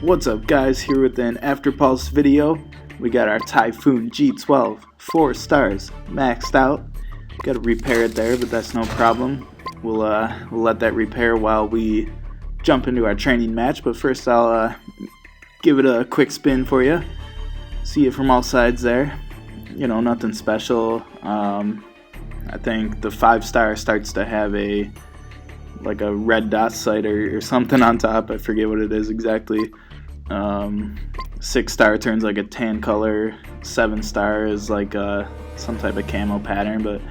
What's up guys, here with an Afterpulse video. We got our Typhoon G-12, 4 stars, maxed out. Got to repair it there, but that's no problem. We'll let that repair while we jump into our training match, but first I'll give it a quick spin for you. See it from all sides there. You know, nothing special. I think the 5-star starts to have a red dot sight or something on top. I forget what it is exactly. 6-star turns like a tan color. 7-star is like some type of camo pattern. But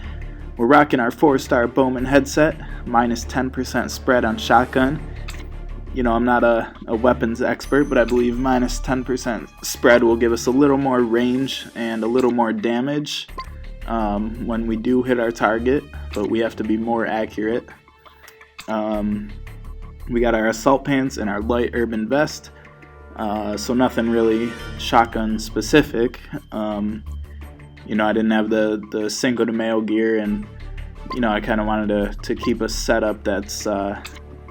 we're rocking our 4-star Bowman headset, minus 10% spread on shotgun. You know, I'm not a weapons expert, but I believe minus 10% spread will give us a little more range and a little more damage when we do hit our target, but we have to be more accurate. We got our assault pants and our light urban vest, so nothing really shotgun specific. You know, I didn't have the Cinco de Mayo gear, and you know, I kind of wanted to keep a setup that's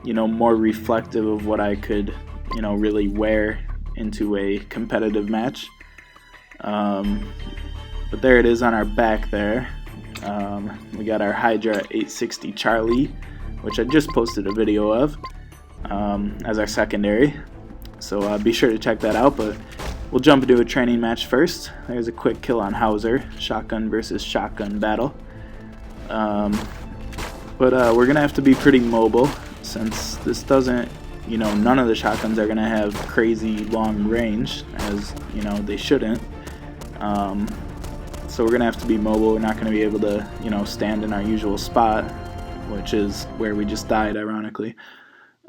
you know, more reflective of what I could, you know, really wear into a competitive match. But there it is on our back there. We got our Hydra 860 Charlie, which I just posted a video of, as our secondary. So be sure to check that out, but we'll jump into a training match first. There's a quick kill on Hauser, shotgun versus shotgun battle. But we're going to have to be pretty mobile, since this doesn't, you know, none of the shotguns are going to have crazy long range, as, you know, they shouldn't. So we're going to have to be mobile. We're not going to be able to, you know, stand in our usual spot, which is where we just died, ironically.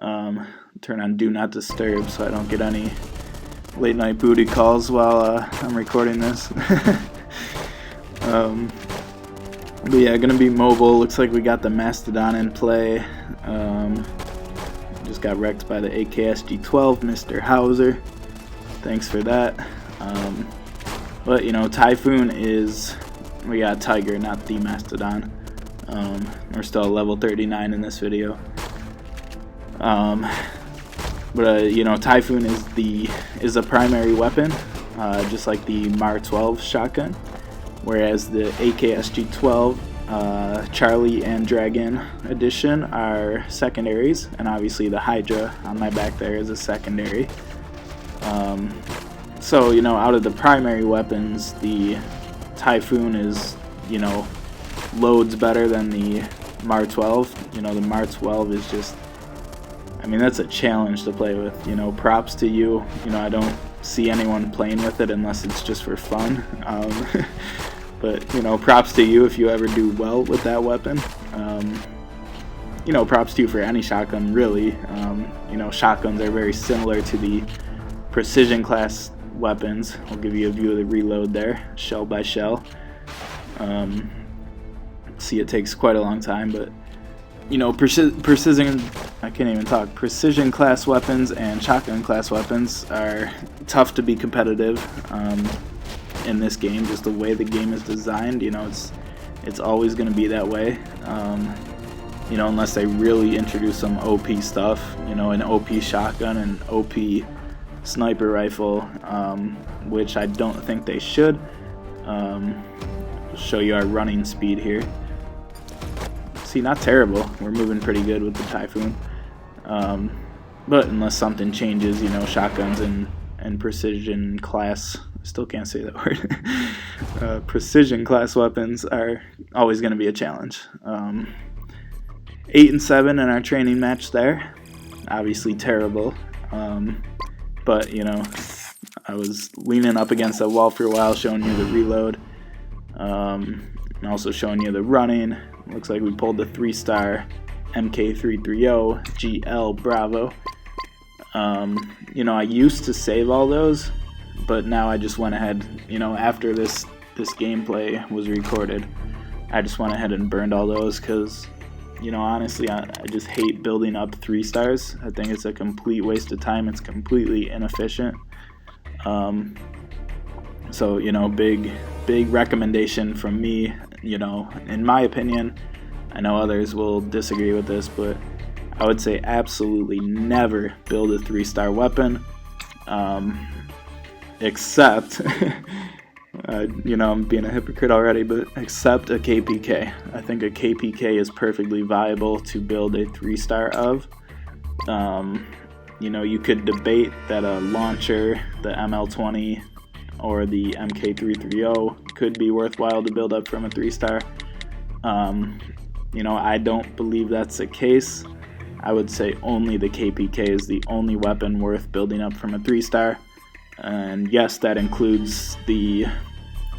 Turn on Do Not Disturb so I don't get any late night booty calls while I'm recording this. But yeah, gonna be mobile. Looks like we got the Mastodon in play. Just got wrecked by the AKS G-12, Mr. Hauser. Thanks for that. But you know, Typhoon is, we got Tiger, not the Mastodon. We're still level 39 in this video. But you know, Typhoon is the primary weapon, just like the MAR-12 shotgun. Whereas the AKS G-12, Charlie and Dragon edition are secondaries, and obviously the Hydra on my back there is a secondary. So, you know, out of the primary weapons, the Typhoon is, you know, loads better than the MAR-12. You know, the MAR-12 is just, I mean, that's a challenge to play with. You know, props to you. You know, I don't see anyone playing with it unless it's just for fun. But, you know, props to you if you ever do well with that weapon. You know, props to you for any shotgun, really. You know, shotguns are very similar to the precision class weapons. I'll give you a view of the reload there, shell by shell. See, it takes quite a long time, but, you know, precision, I can't even talk. Precision class weapons and shotgun class weapons are tough to be competitive. In this game, just the way the game is designed, you know, it's always going to be that way. You know, unless they really introduce some OP stuff, you know, an OP shotgun and OP sniper rifle, which I don't think they should. Show you our running speed here. See, not terrible. We're moving pretty good with the Typhoon. But unless something changes, you know, shotguns and precision class, I still can't say that word. Precision class weapons are always going to be a challenge. 8 and 7 in our training match there. Obviously terrible. But, you know, I was leaning up against that wall for a while, showing you the reload. And also showing you the running. Looks like we pulled the 3-star MK330 GL Bravo. You know, I used to save all those, but now I just went ahead, you know, after this gameplay was recorded, I just went ahead and burned all those because, you know, honestly, I just hate building up 3 stars. I think it's a complete waste of time. It's completely inefficient. So, you know, big recommendation from me, you know, in my opinion. I know others will disagree with this, but I would say absolutely never build a 3-star weapon. except, you know, I'm being a hypocrite already, but except a KPK. I think a KPK is perfectly viable to build a 3-star of. You know, you could debate that a launcher, the ML20 or the MK330 could be worthwhile to build up from a 3-star. You know, I don't believe that's the case. I would say only the KPK is the only weapon worth building up from a 3-star. And yes, that includes the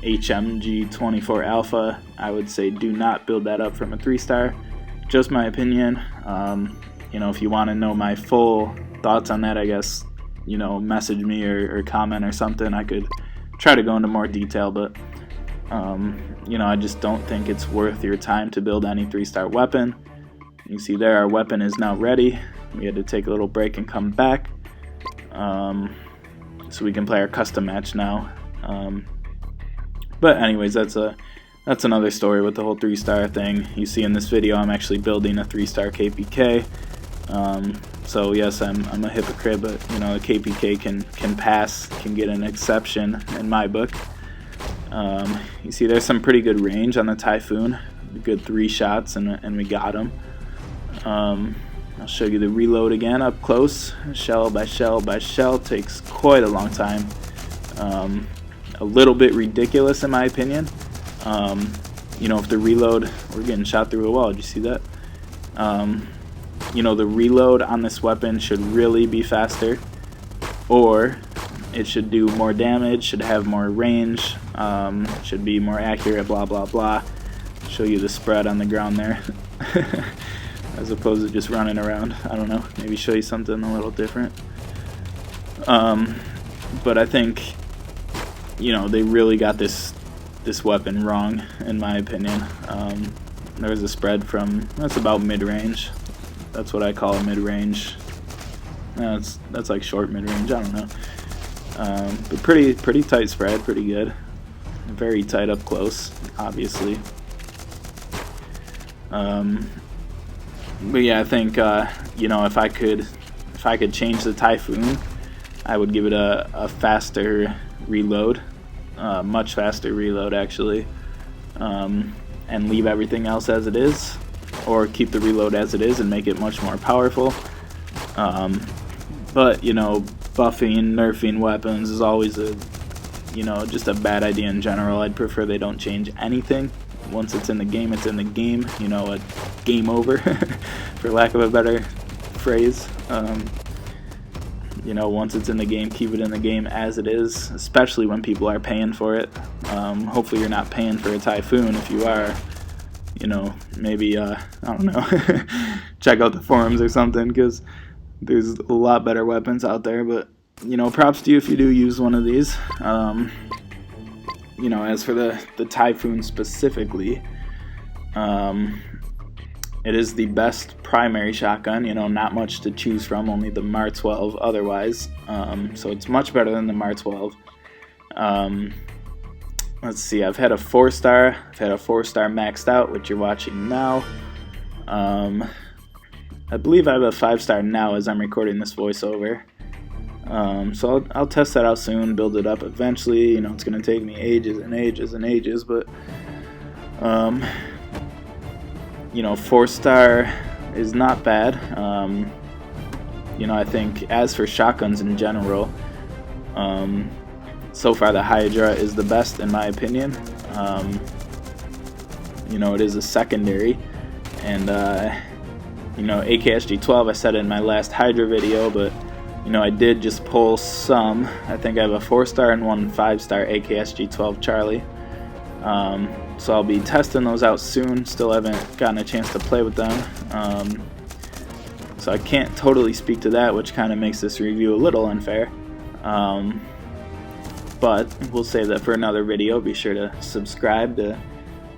G-12 Alpha. I would say do not build that up from a 3-star. Just my opinion. You know, if you want to know my full thoughts on that, I guess, you know, message me or comment or something. I could try to go into more detail, but you know, I just don't think it's worth your time to build any 3-star weapon. You see there, our weapon is now ready. We had to take a little break and come back, so we can play our custom match now. But anyways, that's another story with the whole 3-star thing. You see in this video, I'm actually building a 3-star KPK. So yes, I'm a hypocrite, but you know, the KPK can pass, can get an exception in my book. You see there's some pretty good range on the Typhoon, a good 3 shots, and we got him. I'll show you the reload again up close. Shell by shell by shell, takes quite a long time. A little bit ridiculous in my opinion. You know, if the reload, we're getting shot through a wall, did you see that? You know, the reload on this weapon should really be faster, or it should do more damage, should have more range, should be more accurate, blah blah blah. Show you the spread on the ground there. As opposed to just running around. I don't know, maybe show you something a little different. But I think, you know, they really got this weapon wrong, in my opinion. There was a spread from, that's about mid-range. That's what I call a mid-range. That's like short mid-range, I don't know. But pretty tight spread, pretty good. Very tight up close, obviously. But yeah, I think you know, if I could change the Typhoon, I would give it a faster reload, much faster reload actually, and leave everything else as it is, or keep the reload as it is and make it much more powerful. But you know, buffing, nerfing weapons is always just a bad idea in general. I'd prefer they don't change anything. Once it's in the game, it's in the game. You know, a game over, for lack of a better phrase. You know, once it's in the game, keep it in the game as it is, especially when people are paying for it. Hopefully you're not paying for a Typhoon. If you are, you know, maybe, I don't know, check out the forums or something, because there's a lot better weapons out there. But, you know, props to you if you do use one of these. You know, as for the Typhoon specifically, it is the best primary shotgun. You know, not much to choose from, only the MAR-12 otherwise. So it's much better than the MAR-12. Let's see, I've had a 4-star. I've had a 4-star maxed out, which you're watching now. I believe I have a 5-star now as I'm recording this voiceover. So I'll test that out soon, build it up eventually. You know, it's going to take me ages and ages and ages, but you know, 4-star is not bad. You know, I think as for shotguns in general, so far the Hydra is the best in my opinion. You know, it is a secondary, and you know, AKS-G-12, I said it in my last Hydra video, but you know, I did just pull some. I think I have a 4-star and one 5-star AKS-G-12 Charlie. So I'll be testing those out soon. Still haven't gotten a chance to play with them. So I can't totally speak to that, which kind of makes this review a little unfair. But we'll save that for another video. Be sure to subscribe to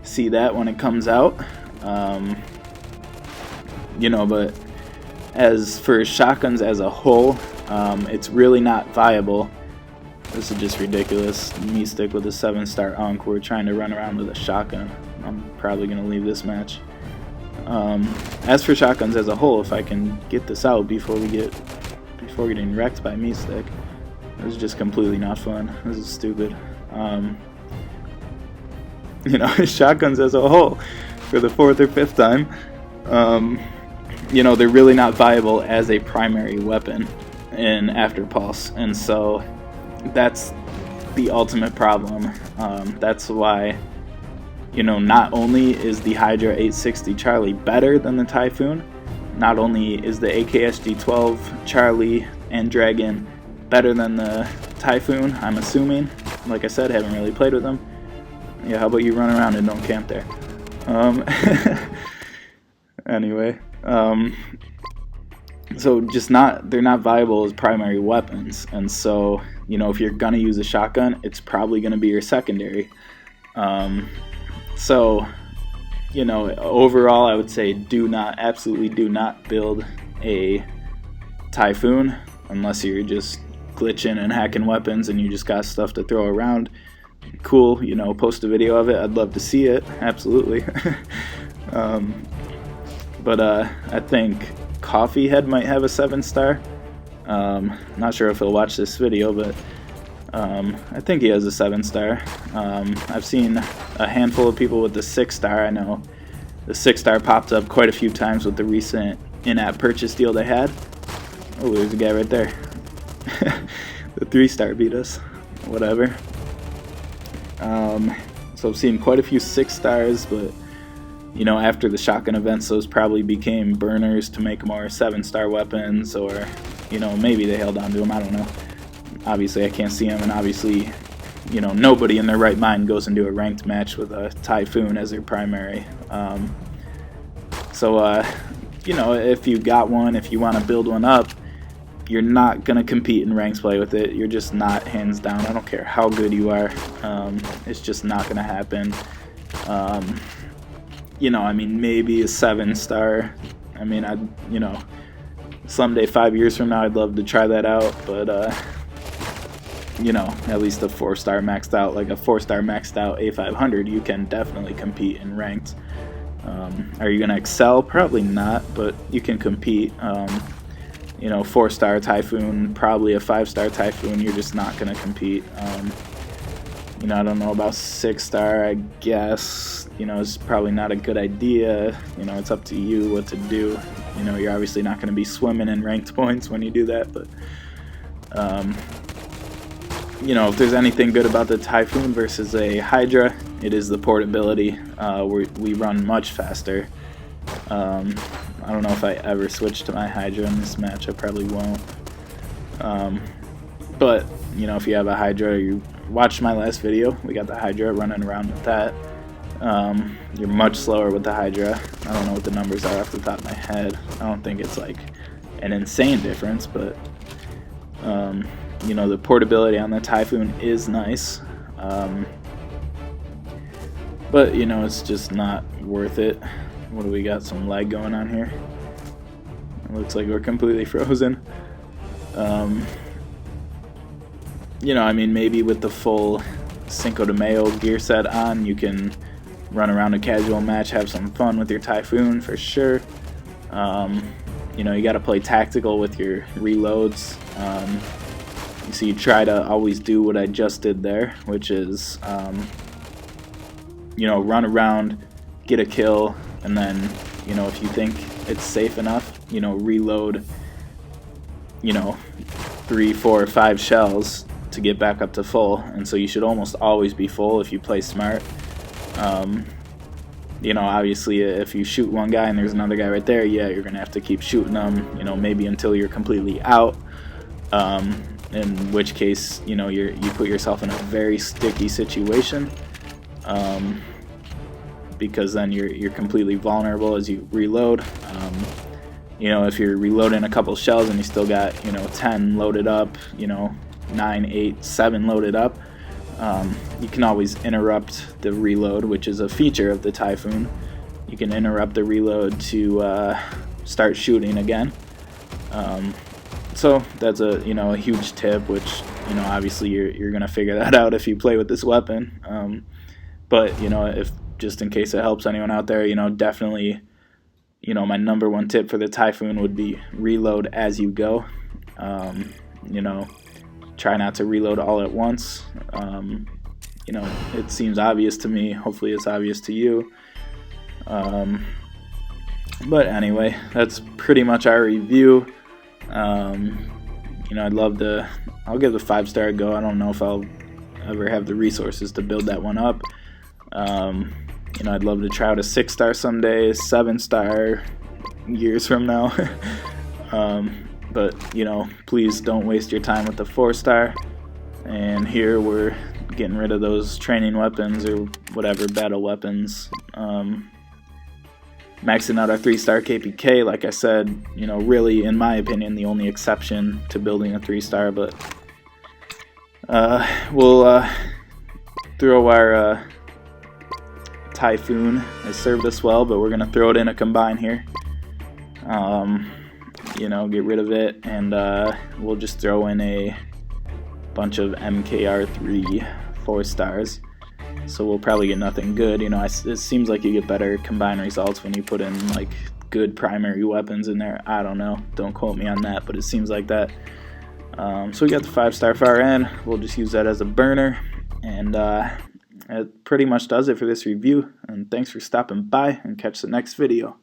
see that when it comes out. You know, but as for shotguns as a whole, it's really not viable. This is just ridiculous. Me stick with a 7-star Unk. We're trying to run around with a shotgun. I'm probably going to leave this match. As for shotguns as a whole, if I can get this out before getting wrecked by me stick, This is just completely not fun. This is stupid. You know, shotguns as a whole, for the 4th or 5th time, you know, they're really not viable as a primary weapon in Afterpulse, and so that's the ultimate problem. That's why, you know, not only is the Hydra 860 Charlie better than the Typhoon, not only is the AKS G-12 Charlie and Dragon better than the Typhoon, I'm assuming. Like I said, haven't really played with them. Yeah, how about you run around and don't camp there? Anyway, so they're not viable as primary weapons, and so, you know, if you're gonna use a shotgun, it's probably gonna be your secondary. So, you know, overall, I would say absolutely do not build a Typhoon unless you're just glitching and hacking weapons and you just got stuff to throw around. Cool, you know, post a video of it. I'd love to see it, absolutely. But I think Coffeehead might have a 7-star. Not sure if he'll watch this video, but I think he has a 7-star. I've seen a handful of people with the 6-star. I know the 6-star popped up quite a few times with the recent in-app purchase deal they had. Oh, there's a guy right there. The 3-star beat us. Whatever. So I've seen quite a few 6-stars, but, you know, after the shotgun events, those probably became burners to make more 7-star weapons, or, you know, maybe they held on to them, I don't know. Obviously I can't see them, and obviously, you know, nobody in their right mind goes into a ranked match with a Typhoon as their primary. You know, if you got one, if you want to build one up, you're not going to compete in ranks play with it. You're just not, hands down. I don't care how good you are. It's just not going to happen. You know, I mean, maybe a 7-star. I mean, you know, someday, 5 years from now, I'd love to try that out. But, you know, at least a 4-star maxed out, like a 4-star maxed out A500, you can definitely compete in ranked. Are you going to excel? Probably not, but you can compete. You know, 4-star Typhoon, probably a 5-star Typhoon, you're just not going to compete. You know, I don't know about 6-star, I guess. You know, it's probably not a good idea. You know, it's up to you what to do. You know, you're obviously not going to be swimming in ranked points when you do that, but, you know, if there's anything good about the Typhoon versus a Hydra, it is the portability. We run much faster. I don't know if I ever switch to my Hydra in this match. I probably won't. But, you know, if you have a Hydra, you watched my last video. We got the Hydra running around with that. You're much slower with the Hydra. I don't know what the numbers are off the top of my head. I don't think it's like an insane difference, but, you know, the portability on the Typhoon is nice. But, you know, it's just not worth it. What do we got? Some lag going on here. It looks like we're completely frozen. You know, I mean, maybe with the full Cinco de Mayo gear set on, you can run around a casual match, have some fun with your Typhoon for sure. You know, you got to play tactical with your reloads. So you try to always do what I just did there, which is, you know, run around, get a kill, and then, you know, if you think it's safe enough, you know, reload, you know, 3, 4, 5 shells to get back up to full. And so you should almost always be full if you play smart. You know, obviously if you shoot one guy and there's another guy right there, yeah, you're gonna have to keep shooting them, you know, maybe until you're completely out, in which case, you know, you put yourself in a very sticky situation. Because then you're completely vulnerable as you reload. You know, if you're reloading a couple shells and you still got, you know, 10 loaded up, you know, 9, 8, 7 loaded up, you can always interrupt the reload, which is a feature of the Typhoon. You can interrupt the reload to start shooting again. So that's a huge tip, which, you know, obviously you're gonna figure that out if you play with this weapon. But, you know, if just in case it helps anyone out there, you know, definitely, you know, my #1 tip for the Typhoon would be reload as you go. You know, try not to reload all at once. You know, it seems obvious to me. Hopefully it's obvious to you. But anyway, that's pretty much our review. You know, I'll give the 5-star a go. I don't know if I'll ever have the resources to build that one up. You know, I'd love to try out a 6-star someday, 7-star years from now. But, you know, please don't waste your time with the 4-star. And here we're getting rid of those training weapons or whatever, battle weapons. Maxing out our 3-star KPK, like I said, you know, really, in my opinion, the only exception to building a 3-star, but we'll throw our Typhoon. It served us well, but we're going to throw it in a combine here. You know, get rid of it, and we'll just throw in a bunch of MKR3 4-stars. So we'll probably get nothing good. You know, it seems like you get better combined results when you put in like good primary weapons in there. I don't know. Don't quote me on that, but it seems like that. So we got the 5-star far end. We'll just use that as a burner. And it pretty much does it for this review. And thanks for stopping by, and catch the next video.